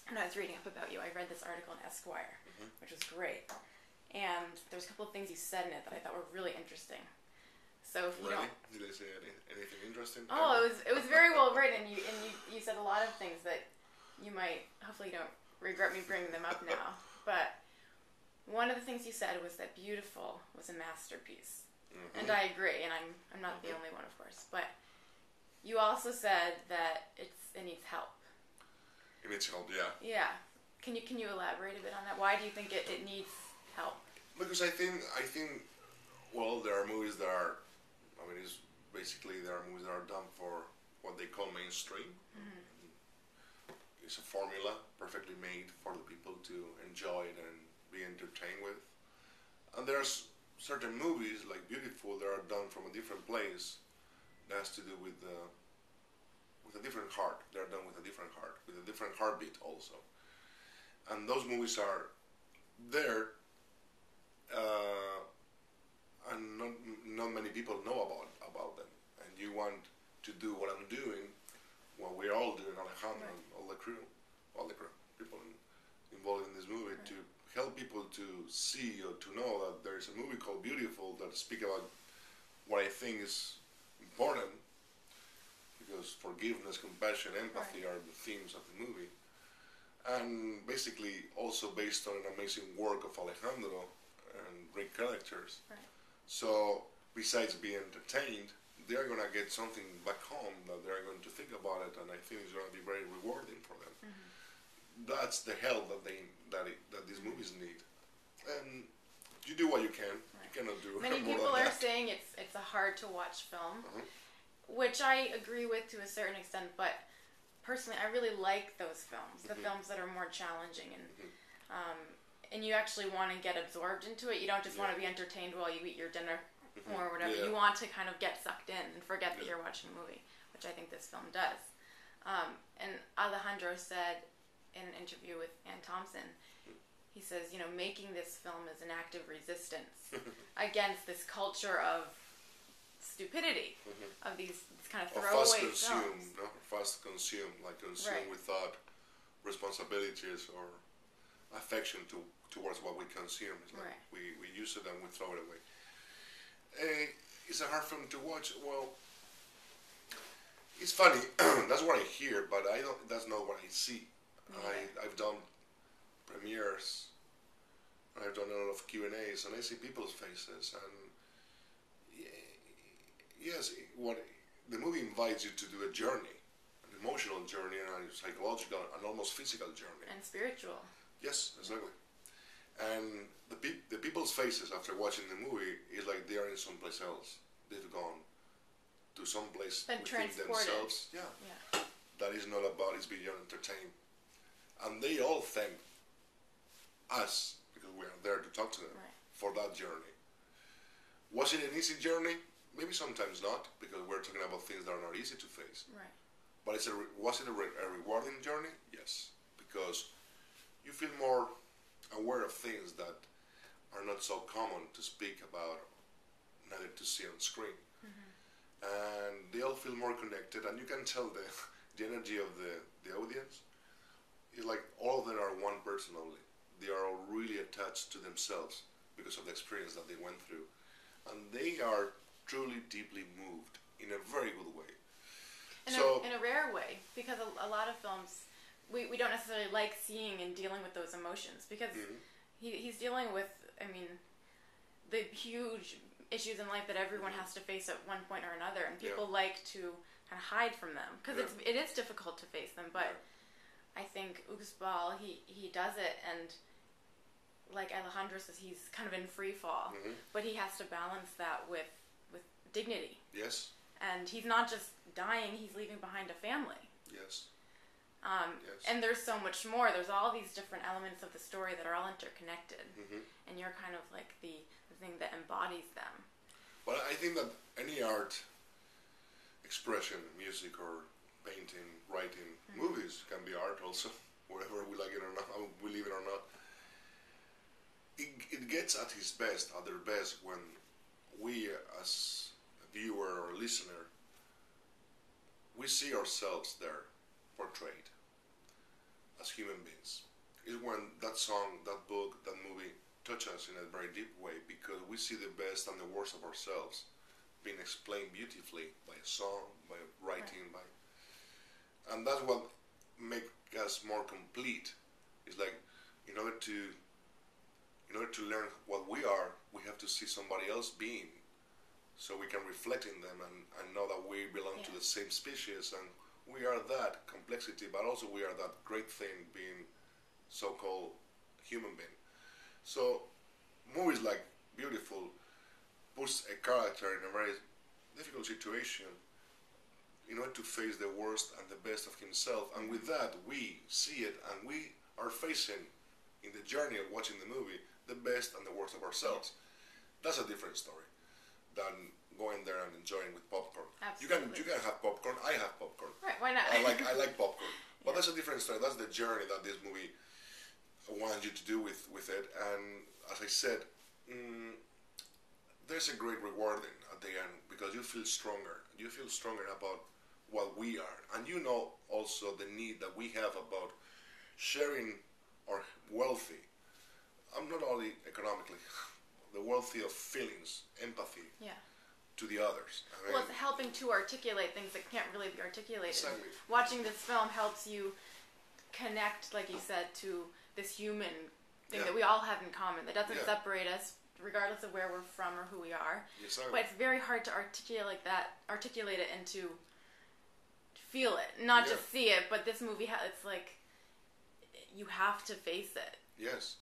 when I was reading up about you, I read this article in Esquire, which was great. And there's a couple of things you said in it that I thought were really interesting. So if you Really? don't... Did I say anything interesting? Oh, it was very well written, and you said a lot of things that you might, hopefully you don't regret me bringing them up now. But one of the things you said was that Beautiful was a masterpiece. And I agree, and I'm not the only one, of course. But you also said that it needs help. It needs help, yeah. Yeah. Can you elaborate a bit on that? Why do you think it needs help? Because I think, well, there are movies that are, it's basically there are movies that are done for what they call mainstream. It's a formula perfectly made for the people to enjoy it and be entertained with. And there's certain movies like Beautiful that are done from a different place that has to do with a different heart. They're done with a different heart, with a different heartbeat also. And those movies are there, and not many people know about them. And you want to do what I'm doing, what we're all doing, Alejandro and all the crew, people involved in this movie, to help people to see or to know that there is a movie called Beautiful that speaks about what I think is important, because forgiveness, compassion, empathy are the themes of the movie. And basically also based on an amazing work of Alejandro and great characters. Right. So besides being entertained, they're going to get something back home that they're going to think about it, and I think it's going to be very rewarding for them. That's the help that these movies need. And you do what you can. You cannot do Many more people than are that. saying it's a hard to watch film, which I agree with to a certain extent, but personally, I really like those films, the films that are more challenging, and you actually want to get absorbed into it. You don't just want to be entertained while you eat your dinner or whatever. You want to kind of get sucked in and forget that you're watching a movie, which I think this film does. And Alejandro said in an interview with Ann Thompson, he says, making this film is an act of resistance against this culture of stupidity, of these kind of throwaway films. Fast consume, like consume without responsibilities or affection towards what we consume. It's like we use it and we throw it away. It's a hard film to watch. Well, it's funny. That's what I hear, but that's not what I see. I've done premieres. I've done a lot of Q&As, and I see people's faces. And yes, what the movie invites you to do a journey, an emotional journey, and a psychological, and almost physical journey. And spiritual. Yes, exactly. And the people's faces after watching the movie is like they are in someplace else. They've gone to some place within themselves. Yeah. That is not about, it's beyond entertainment. And they all thank us, because we are there to talk to them, for that journey. Was it an easy journey? Maybe sometimes not, because we're talking about things that are not easy to face. Right. But was it a rewarding journey? Yes, because you feel more aware of things that are not so common to speak about, neither to see on screen. And they all feel more connected, and you can tell the energy of the audience. It's like all of them are one person only. They are all really attached to themselves because of the experience that they went through. And they are truly deeply moved in a very good way. In a rare way, because a lot of films, we don't necessarily like seeing and dealing with those emotions, because he's dealing with, the huge issues in life that everyone has to face at one point or another, and people like to kind of hide from them, because it is difficult to face them, but I think Uxbal, he does it, and like Alejandro says, he's kind of in free fall, but he has to balance that with dignity. Yes. And he's not just dying, he's leaving behind a family. Yes. And there's so much more. There's all these different elements of the story that are all interconnected. And you're kind of like the thing that embodies them. Well, I think that any art expression, music or painting, writing, movies can be art also, whether we like it or not, we believe it or not. It gets at its best, at their best, when we as a viewer or listener, we see ourselves there portrayed. as human beings. Is when that song, that book, that movie touch us in a very deep way, because we see the best and the worst of ourselves being explained beautifully by a song, by writing, by, and that's what make us more complete. It's like in order to learn what we are, we have to see somebody else being, so we can reflect in them and know that we belong to the same species, and we are that complexity, but also we are that great thing being so-called human being. So movies like Beautiful puts a character in a very difficult situation in order to face the worst and the best of himself, and with that we see it, and we are facing in the journey of watching the movie the best and the worst of ourselves. That's a different story than going there and enjoying with popcorn. Absolutely. You can have popcorn. I have popcorn. Right? Why not? I like popcorn. But that's a different story. That's the journey that this movie wants you to do with it. And as I said, there's a great rewarding at the end, because you feel stronger. You feel stronger about what we are, and you know also the need that we have about sharing our wealthy. I'm not only economically, the wealthy of feelings, empathy. To the others. I mean, well, it's helping to articulate things that can't really be articulated. Exactly. Watching this film helps you connect, like you said, to this human thing that we all have in common, that doesn't separate us, regardless of where we're from or who we are. Exactly. But it's very hard to articulate it, and to feel it, not just see it. But this movie, it's like you have to face it. Yes.